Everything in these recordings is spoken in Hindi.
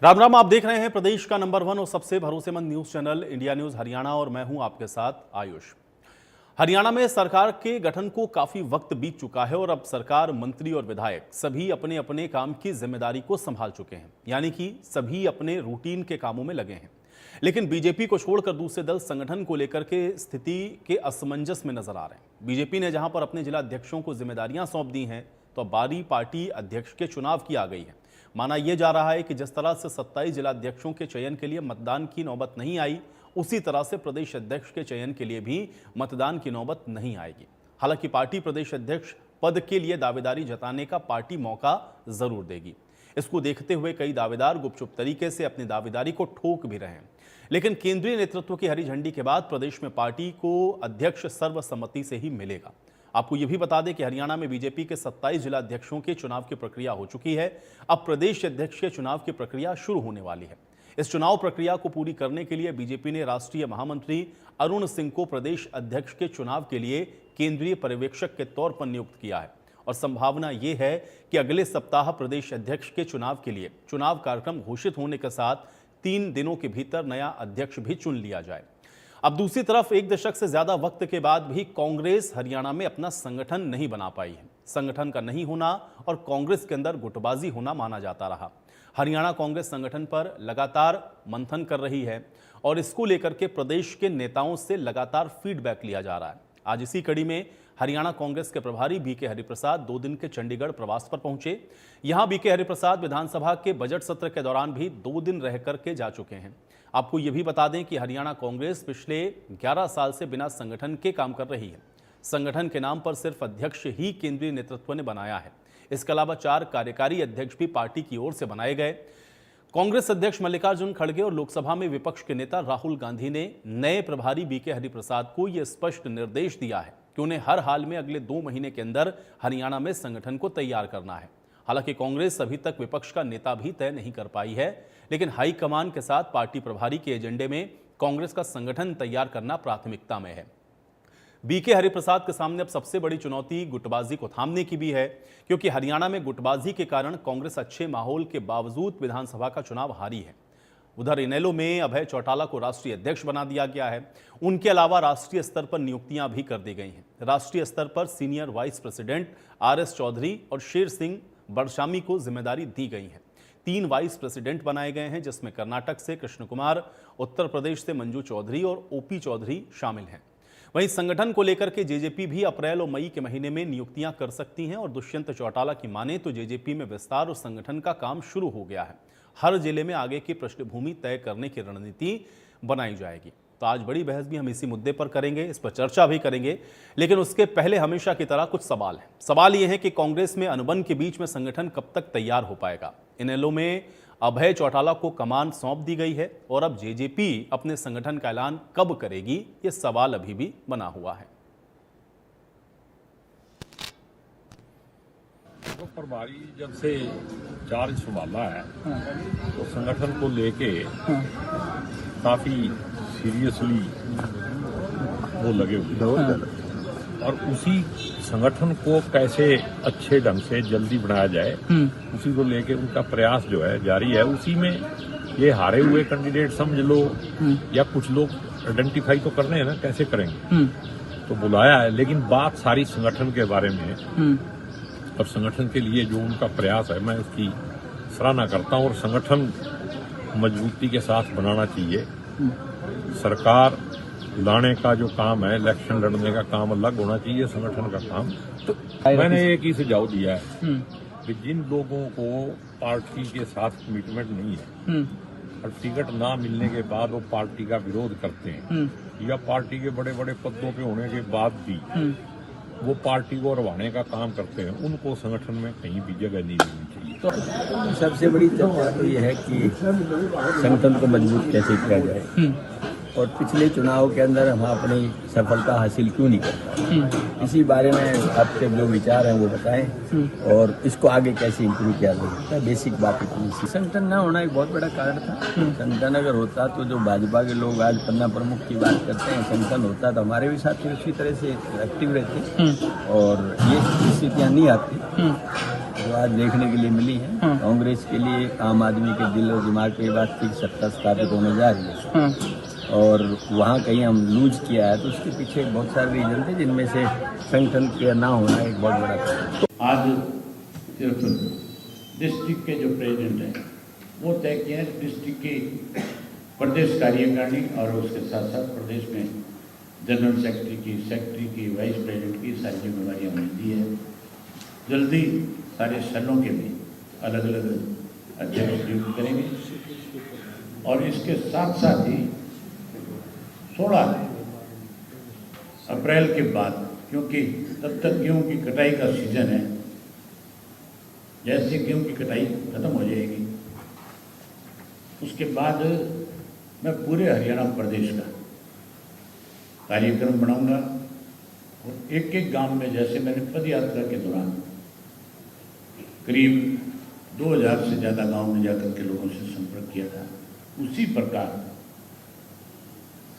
राम राम। आप देख रहे हैं प्रदेश का नंबर 1 और सबसे भरोसेमंद news channel India news Haryana और मैं हूं आपके साथ आयुष। हरियाणा में सरकार के गठन को काफी वक्त बीत चुका है और अब सरकार, मंत्री और विधायक सभी अपने अपने काम की जिम्मेदारी को संभाल चुके हैं, यानी कि सभी अपने रूटीन के कामों में लगे हैं। लेकिन बीजेपी को छोड़कर दूसरे दल संगठन को लेकर के स्थिति के असमंजस में नजर आ रहे हैं। बीजेपी ने जहां पर अपने जिला अध्यक्षों को जिम्मेदारियां सौंप दी हैं, तो अब बारी पार्टी अध्यक्ष के चुनाव की आ गई है। माना यह जा रहा है कि जिस तरह से 27 जिलाध्यक्षों के चयन के लिए मतदान की नौबत नहीं आई, उसी तरह से प्रदेश अध्यक्ष के चयन के लिए भी मतदान की नौबत नहीं आएगी। हालांकि पार्टी प्रदेश अध्यक्ष पद के लिए दावेदारी जताने का पार्टी मौका जरूर देगी। इसको देखते हुए कई दावेदार गुपचुप तरीके से अपनी दावेदारी को ठोक भी रहे हैं। लेकिन केंद्रीय नेतृत्व की हरी झंडी के बाद प्रदेश में पार्टी को अध्यक्ष सर्वसम्मति से ही मिलेगा। आपको यह भी बता दें कि हरियाणा में बीजेपी के 27 जिला अध्यक्षों के चुनाव की प्रक्रिया हो चुकी है। अब प्रदेश अध्यक्ष के चुनाव की प्रक्रिया शुरू होने वाली है। इस चुनाव प्रक्रिया को पूरी करने के लिए बीजेपी ने राष्ट्रीय महामंत्री अरुण सिंह को प्रदेश अध्यक्ष के चुनाव के लिए केंद्रीय पर्यवेक्षक के तौर पर नियुक्त किया है और संभावना यह है कि अगले सप्ताह प्रदेश अध्यक्ष के चुनाव के लिए चुनाव कार्यक्रम घोषित होने के साथ 3 दिनों के भीतर नया अध्यक्ष भी चुन लिया जाए। अब दूसरी तरफ एक दशक से ज्यादा वक्त के बाद भी कांग्रेस हरियाणा में अपना संगठन नहीं बना पाई है। संगठन का नहीं होना और कांग्रेस के अंदर गुटबाजी होना माना जाता रहा। हरियाणा कांग्रेस संगठन पर लगातार मंथन कर रही है और इसको लेकर के प्रदेश के नेताओं से लगातार फीडबैक लिया जा रहा है। आज इसी कड़ी में हरियाणा कांग्रेस के प्रभारी बीके हरिप्रसाद 2 दिन के चंडीगढ़ प्रवास पर पहुंचे। यहां बीके हरिप्रसाद विधानसभा के बजट सत्र के दौरान भी 2 दिन रह करके जा चुके हैं। आपको यह भी बता दें कि हरियाणा कांग्रेस पिछले 11 साल से बिना संगठन के काम कर रही है। संगठन के नाम पर सिर्फ अध्यक्ष ही केंद्रीय नेतृत्व ने बनाया है। इसके अलावा 4 कार्यकारी अध्यक्ष भी पार्टी की ओर से बनाए गए। कांग्रेस अध्यक्ष मल्लिकार्जुन खड़गे और लोकसभा में विपक्ष के नेता राहुल गांधी ने नए प्रभारी बीके हरिप्रसाद को यह स्पष्ट निर्देश दिया है कि उन्हें हर हाल में अगले 2 महीने के अंदर हरियाणा में संगठन को तैयार करना है। हालांकि कांग्रेस अभी तक विपक्ष का नेता भी तय नहीं कर पाई है, लेकिन हाईकमान के साथ पार्टी प्रभारी के एजेंडे में कांग्रेस का संगठन तैयार करना प्राथमिकता में है। बीके हरिप्रसाद के सामने अब सबसे बड़ी चुनौती गुटबाजी को थामने की भी है, क्योंकि हरियाणा में गुटबाजी के कारण कांग्रेस अच्छे माहौल के बावजूद विधानसभा का चुनाव हारी है। उधर इनेलो में अभय चौटाला को राष्ट्रीय अध्यक्ष बना दिया गया है। उनके अलावा राष्ट्रीय स्तर पर नियुक्तियां भी कर दी गई हैं। राष्ट्रीय स्तर पर senior vice president RS Chaudhary और शेर सिंह बड़शामी को जिम्मेदारी दी गई है। 3 वाइस प्रेसिडेंट बनाए गए हैं, जिसमें कर्नाटक से कृष्ण कुमार, उत्तर प्रदेश से मंजू चौधरी और OP चौधरी शामिल हैं। वहीं संगठन को लेकर के जेजेपी भी अप्रैल और मई के महीने में नियुक्तियां कर सकती हैं और दुष्यंत चौटाला की माने तो जेजेपी में विस्तार और संगठन का काम शुरू हो गया है। हर जिले में आगे की पृष्ठभूमि तय करने की रणनीति बनाई जाएगी। तो आज बड़ी बहस भी हम इसी मुद्दे पर करेंगे, इस पर चर्चा भी करेंगे, लेकिन उसके पहले हमेशा की तरह कुछ सवाल हैं। सवाल यह है कि कांग्रेस में अनुबंध के बीच में संगठन कब तक तैयार हो पाएगा। इनेलो में अभय चौटाला को कमान सौंप दी गई है और अब जेजेपी अपने संगठन का ऐलान कब करेगी, ये सवाल अभी भी बना हुआ है। तो प्रभारी जब से चार्ज संभाला है तो संगठन को लेके काफी सीरियसली वो लगे हुए और उसी संगठन को कैसे अच्छे ढंग से जल्दी बनाया जाए उसी को लेके उनका प्रयास जो है जारी है। उसी में ये हारे हुए कैंडिडेट समझ लो या कुछ लोग आइडेंटिफाई तो करने हैं ना, कैसे करेंगे तो बुलाया है, लेकिन बात सारी संगठन के बारे में है और संगठन के लिए जो उनका प्रयास है मैं उसकी सराहना करता हूं और संगठन मजबूती के साथ बनाना चाहिए। सरकार लाने का जो काम है, इलेक्शन लड़ने का काम अलग होना चाहिए, संगठन का काम। तो मैंने एक ही सुझाव दिया है कि जिन लोगों को पार्टी के साथ कमिटमेंट नहीं है और टिकट ना मिलने के बाद वो पार्टी का विरोध करते हैं या पार्टी के बड़े बड़े पदों पे होने के बाद भी वो पार्टी को रवाने का काम करते हैं, उनको संगठन में कहीं भी जगह नहीं मिलनी चाहिए। तो सबसे बड़ी चर्चा तो ये है कि संगठन को मजबूत कैसे किया जाए और पिछले चुनाव के अंदर हम अपनी सफलता हासिल क्यों नहीं कर पाए, इसी बारे में आपके जो विचार हैं वो बताएं और इसको आगे कैसे इम्प्रूव किया जा सकता है। बेसिक बात इतनी सी। संगठन न होना एक बहुत बड़ा कारण था। संगठन अगर होता तो जो भाजपा के लोग आज पन्ना प्रमुख की बात करते हैं, संगठन होता तो हमारे भी साथी उसी तरह से एक्टिव रहते और ये स्थितियाँ नहीं आती। जो आज देखने के लिए मिली है, कांग्रेस के लिए आम आदमी के दिल और दिमाग पे बात की सत्ता स्थापित होने जा रही है और वहाँ कहीं हम लूज किया है, तो उसके पीछे बहुत सारे रीजन थे, जिनमें से संगठन के ना होना एक बहुत बड़ा कारण। आज सिर्फ डिस्ट्रिक्ट के जो प्रेसिडेंट हैं वो तय किए हैं, डिस्ट्रिक्ट की प्रदेश कार्यकारिणी और उसके साथ साथ प्रदेश में जनरल सेक्रेटरी की वाइस प्रेसिडेंट की सारी जिम्मेदारियाँ उन्हें दी है। जल्दी सारे सेलों के भी अलग अलग अध्यक्ष नियुक्त करेंगे और इसके साथ साथ ही 16 अप्रैल के बाद, क्योंकि तब तक गेहूं की कटाई का सीजन है, जैसे गेहूं की कटाई खत्म हो जाएगी उसके बाद मैं पूरे हरियाणा प्रदेश का कार्यक्रम बनाऊंगा और एक एक गांव में, जैसे मैंने पद यात्रा के दौरान करीब 2000 से ज़्यादा गांव में जाकर के लोगों से संपर्क किया था, उसी प्रकार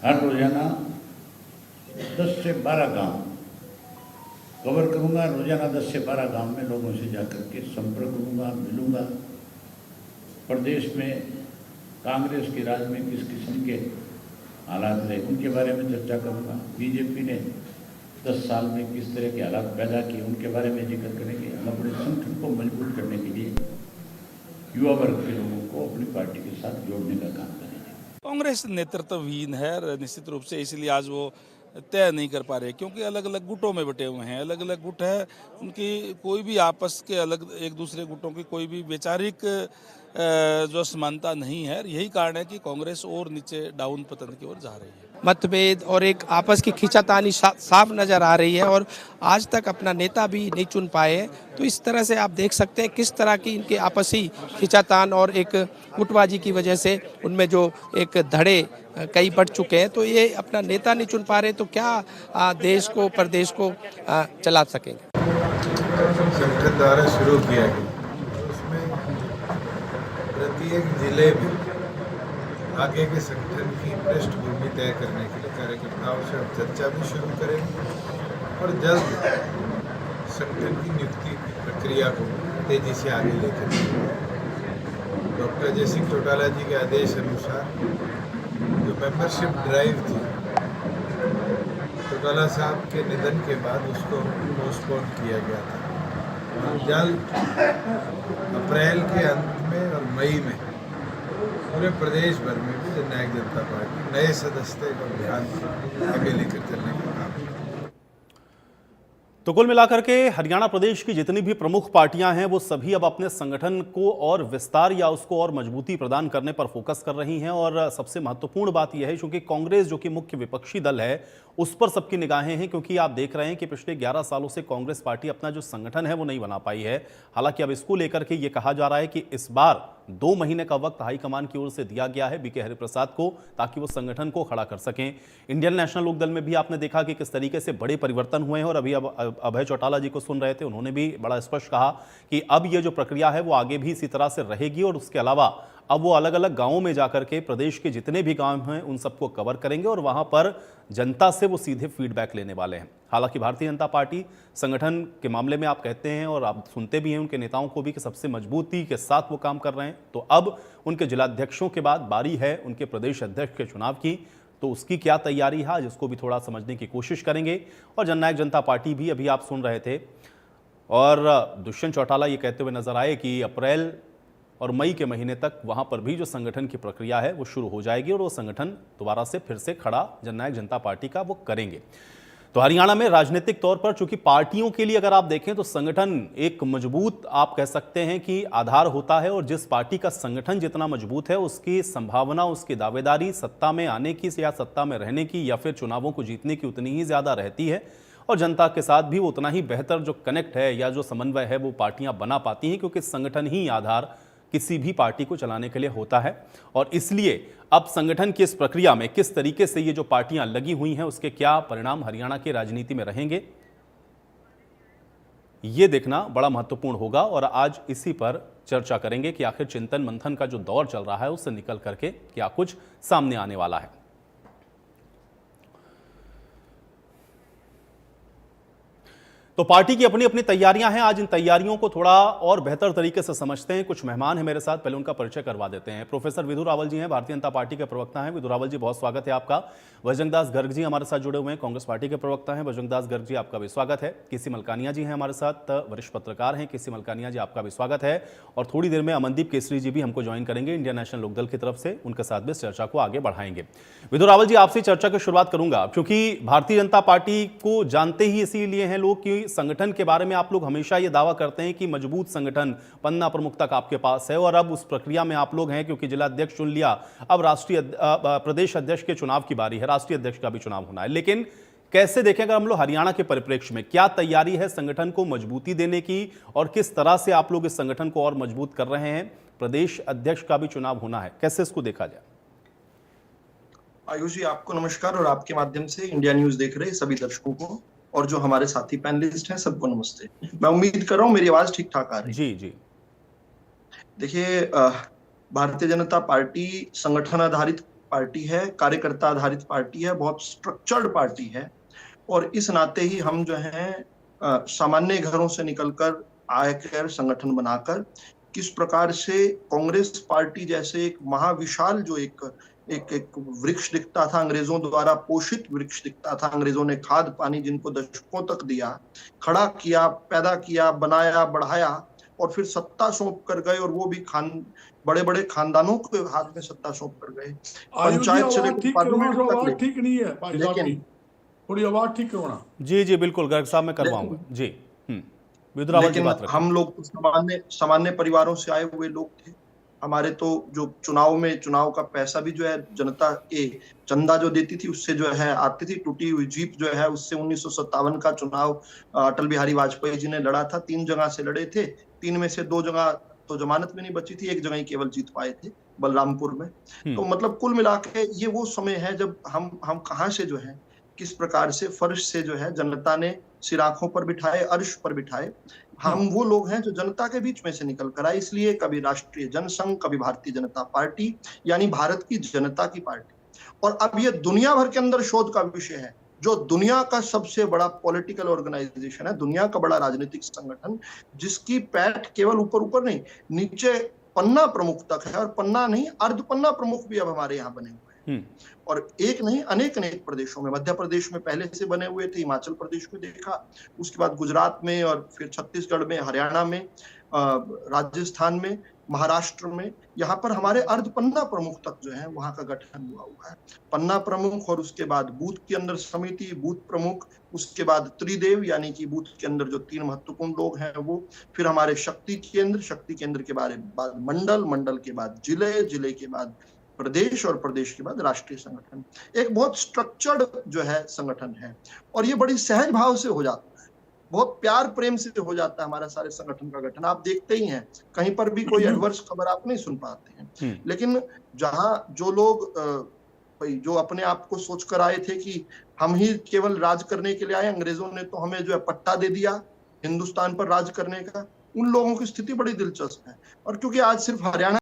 हर रोजाना 10 से 12 गांव कवर करूंगा। रोजाना 10 से 12 गांव में लोगों से जाकर के संपर्क करूंगा, मिलूंगा। प्रदेश में कांग्रेस के राज में किस किस्म के हालात रहे उनके बारे में चर्चा करूंगा। बीजेपी ने 10 साल में किस तरह के हालात पैदा किए उनके बारे में जिक्र करेंगे। हम अपने संगठन को मजबूत करने के लिए युवा वर्ग के लोगों को अपनी पार्टी के साथ जोड़ने का काम करेंगे। कांग्रेस नेतृत्वहीन है निश्चित रूप से, इसलिए आज वो तय नहीं कर पा रहे, क्योंकि अलग अलग गुटों में बटे हुए हैं, अलग अलग गुट है उनकी, कोई भी आपस के अलग एक दूसरे गुटों की कोई भी वैचारिक जो समानता नहीं है। यही कारण है कि कांग्रेस और नीचे डाउन पतन की ओर जा रही है। मतभेद और एक आपस की खींचातानी साफ नजर आ रही है और आज तक अपना नेता भी नहीं चुन पाए हैं। तो इस तरह से आप देख सकते हैं किस तरह की इनके आपसी खींचातान और एक गुटबाजी की वजह से उनमें जो एक धड़े कई बढ़ चुके हैं। तो ये अपना नेता नहीं चुन पा रहे तो क्या देश को प्रदेश को चला सकेंगे। संगठन द्वारा शुरू किया गया, उसमें प्रत्येक जिले में आगे के संगठन की पृष्ठभूमि तय करने के लिए कार्यकर्ताओं से हम चर्चा भी शुरू करेंगे और जल्द संगठन की नियुक्ति प्रक्रिया को तेजी से आगे लेकर चलेंगे। डॉक्टर जय सिंह चौटाला जी के आदेश अनुसार जो मेंबरशिप ड्राइव थी, चौटाला साहब के निधन के बाद उसको पोस्टपोन किया गया था। जल्द अप्रैल के अंत में और मई में पूरे प्रदेश भर में भी जननायक जनता पार्टी नए सदस्य का अभियान आगे लेकर चलने का काम। तो कुल मिलाकर के हरियाणा प्रदेश की जितनी भी प्रमुख पार्टियां हैं वो सभी अब अपने संगठन को और विस्तार या उसको और मजबूती प्रदान करने पर फोकस कर रही हैं। और सबसे महत्वपूर्ण बात यह है क्योंकि कांग्रेस जो कि मुख्य विपक्षी दल है उस पर सबकी निगाहें हैं, क्योंकि आप देख रहे हैं कि पिछले 11 सालों से कांग्रेस पार्टी अपना जो संगठन है वो नहीं बना पाई है। हालांकि अब इसको लेकर के ये कहा जा रहा है कि इस बार 2 महीने का वक्त हाईकमान की ओर से दिया गया है बीके हरिप्रसाद को, ताकि वो संगठन को खड़ा कर सकें। इंडियन नेशनल लोकदल में भी आपने देखा कि किस तरीके से बड़े परिवर्तन हुए हैं और अभी अब अभय चौटाला जी को सुन रहे थे, उन्होंने भी बड़ा स्पष्ट कहा कि अब ये जो प्रक्रिया है वो आगे भी इसी तरह से रहेगी और उसके अलावा अब वो अलग अलग गांवों में जाकर के प्रदेश के जितने भी गांव हैं उन सबको कवर करेंगे और वहां पर जनता से वो सीधे फीडबैक लेने वाले हैं। हालांकि भारतीय जनता पार्टी संगठन के मामले में आप कहते हैं और आप सुनते भी हैं उनके नेताओं को भी कि सबसे मजबूती के साथ वो काम कर रहे हैं। तो अब उनके जिलाध्यक्षों के बाद बारी है उनके प्रदेश अध्यक्ष के चुनाव की, तो उसकी क्या तैयारी है जिसको भी थोड़ा समझने की कोशिश करेंगे। और जननायक जनता पार्टी भी अभी आप सुन रहे थे और दुष्यंत चौटाला ये कहते हुए नजर आए कि अप्रैल और मई के महीने तक वहां पर भी जो संगठन की प्रक्रिया है वो शुरू हो जाएगी और वो संगठन दोबारा से फिर से खड़ा जननायक जनता पार्टी का वो करेंगे। तो हरियाणा में राजनीतिक तौर पर चूंकि पार्टियों के लिए अगर आप देखें तो संगठन एक मजबूत आप कह सकते हैं कि आधार होता है और जिस पार्टी का संगठन जितना मजबूत है उसकी संभावना, उसकी दावेदारी सत्ता में आने की या सत्ता में रहने की या फिर चुनावों को जीतने की उतनी ही ज्यादा रहती है और जनता के साथ भी उतना ही बेहतर जो कनेक्ट है या जो समन्वय है वो पार्टियां बना पाती हैं, क्योंकि संगठन ही आधार किसी भी पार्टी को चलाने के लिए होता है। और इसलिए अब संगठन की इस प्रक्रिया में किस तरीके से ये जो पार्टियां लगी हुई हैं उसके क्या परिणाम हरियाणा की राजनीति में रहेंगे ये देखना बड़ा महत्वपूर्ण होगा। और आज इसी पर चर्चा करेंगे कि आखिर चिंतन मंथन का जो दौर चल रहा है उससे निकल करके क्या कुछ सामने आने वाला है। तो पार्टी की अपनी अपनी तैयारियां हैं। आज इन तैयारियों को थोड़ा और बेहतर तरीके से समझते हैं। कुछ मेहमान हैं मेरे साथ, पहले उनका परिचय करवा देते हैं। प्रोफेसर विधु रावल जी हैं, भारतीय जनता पार्टी के प्रवक्ता हैं। विधु रावल जी, बहुत स्वागत है आपका। बजरंग दास गर्ग जी हमारे साथ जुड़े हुए हैं, कांग्रेस पार्टी के प्रवक्ता हैं। बजरंग दास गर्ग जी, आपका भी स्वागत है। केसी मलकानिया जी हैं हमारे साथ, वरिष्ठ पत्रकार हैं। केसी मलकानिया जी, आपका भी स्वागत है। और थोड़ी देर में अमनदीप केसरी जी भी हमको ज्वाइन करेंगे इंडियन नेशनल लोकदल की तरफ से, उनके साथ भी इस चर्चा को आगे बढ़ाएंगे। विधु रावल जी, आपसे चर्चा की शुरुआत करूंगा, क्योंकि भारतीय जनता पार्टी को जानते ही इसीलिए हैं लोग कि संगठन के बारे में आप लोग हमेशा ये दावा करते हैं कि मजबूत संगठन, पन्ना प्रमुख तक आपके पास है, और अब उस प्रक्रिया में आप लोग हैं, क्योंकि जिला अध्यक्ष चुन लिया, अब प्रदेश अध्यक्ष के चुनाव की बारी है, राष्ट्रीय अध्यक्ष का भी चुनाव होना है। लेकिन कैसे देखें अगर हम लोग हरियाणा के परिप्रेक्ष्य में, क्या तैयारी है संगठन को मजबूती देने की, और किस तरह से आप लोग इस संगठन को और मजबूत कर रहे हैं? प्रदेश अध्यक्ष का भी चुनाव होना है, कैसे इसको देखा जाए? आयुष जी, आपको नमस्कार, और आपके माध्यम से इंडिया न्यूज देख रहे सभी दर्शकों को और जो हमारे साथी पैनलिस्ट हैं सबको नमस्ते। मैं उम्मीद कर रहा हूं मेरी आवाज ठीक ठाक आ रही है। जी जी। देखिए, भारतीय जनता पार्टी संगठन आधारित पार्टी है, कार्यकर्ता आधारित पार्टी है, बहुत स्ट्रक्चर्ड पार्टी है, और इस नाते ही हम जो है सामान्य घरों से निकलकर आकर संगठन बनाकर किस प्रकार से कांग्रेस पार्टी जैसे एक महाविशाल जो एक वृक्ष दिखता था, अंग्रेजों द्वारा पोषित वृक्ष दिखता था, अंग्रेजों ने खाद पानी जिनको दशकों तक दिया, खड़ा किया, पैदा किया, बनाया, बढ़ाया, और फिर सत्ता सौंप कर गए, और वो भी बड़े बड़े खानदानों के हाथ में सत्ता सौंप कर गए। पंचायत से लेकर पार्लियामेंट तक। ठीक नहीं है भाई साहब की, थोड़ी आवाज ठीक करवाना। जी जी बिल्कुल, गर्ग साहब मैं करवाऊंगा जी। विधु रावल जी, बात रखें। हम लोग तो सामान्य परिवारों से आए हुए लोग थे। हमारे तो जो चुनाव का पैसा भी जो है जनता के चंदा जो देती थी उससे जो है आती थी। टूटी हुई जीप जो है उससे 1957 का चुनाव अटल बिहारी वाजपेयी जी ने लड़ा था। 3 जगह से लड़े थे, 3 में से 2 जगह तो जमानत में नहीं बची थी, 1 जगह ही केवल जीत पाए थे, बलरामपुर में। तो मतलब कुल मिला के ये वो समय है जब हम कहाँ से जो है किस प्रकार से फर्श से जो है जनता ने सिर आंखों पर बिठाए, अर्श पर बिठाए। हम वो लोग हैं जो जनता के बीच में से निकल कर आए। इसलिए कभी राष्ट्रीय जनसंघ, कभी भारतीय जनता पार्टी, यानी भारत की जनता की पार्टी। और अब ये दुनिया भर के अंदर शोध का विषय है। जो दुनिया का सबसे बड़ा पॉलिटिकल ऑर्गेनाइजेशन है, दुनिया का बड़ा राजनीतिक संगठन, जिसकी पैठ केवल ऊपर नहीं, नीचे पन्ना प्रमुख तक है, और पन्ना नहीं, अर्ध पन्ना प्रमुख भी अब हमारे यहाँ बने हुए हैं। और एक नहीं, अनेक प्रदेशों में, मध्य प्रदेश में पहले से बने हुए थे, हिमाचल प्रदेश में देखा, उसके बाद गुजरात में, और फिर छत्तीसगढ़ में, हरियाणा में, राजस्थान में, महाराष्ट्र में, यहाँ पर हमारे अर्ध पन्ना प्रमुख तक जो है वहां का गठन हुआ है। पन्ना प्रमुख, और उसके बाद बूथ के अंदर समिति, बूथ प्रमुख, उसके बाद त्रिदेव, यानी कि बूथ के अंदर जो 3 महत्वपूर्ण लोग हैं वो, फिर हमारे शक्ति केंद्र के बाद मंडल के बाद जिले के बाद प्रदेश, और प्रदेश के बाद राष्ट्रीय संगठन। एक बहुत स्ट्रक्चर्ड जो है संगठन है, और ये बड़ी सहज भाव से हो जाता है, बहुत प्यार प्रेम से हो जाता है हमारा सारे संगठन का गठन। आप देखते ही हैं, कहीं पर भी कोई एडवर्स खबर आप नहीं सुन पाते हैं। लेकिन जहां जो लोग जो अपने आप को सोच कर आए थे कि हम ही केवल राज करने के लिए आए, अंग्रेजों ने तो हमें जो है पट्टा दे दिया हिंदुस्तान पर राज करने का, उन लोगों की स्थिति बड़ी दिलचस्प है। और क्योंकि आज सिर्फ हरियाणा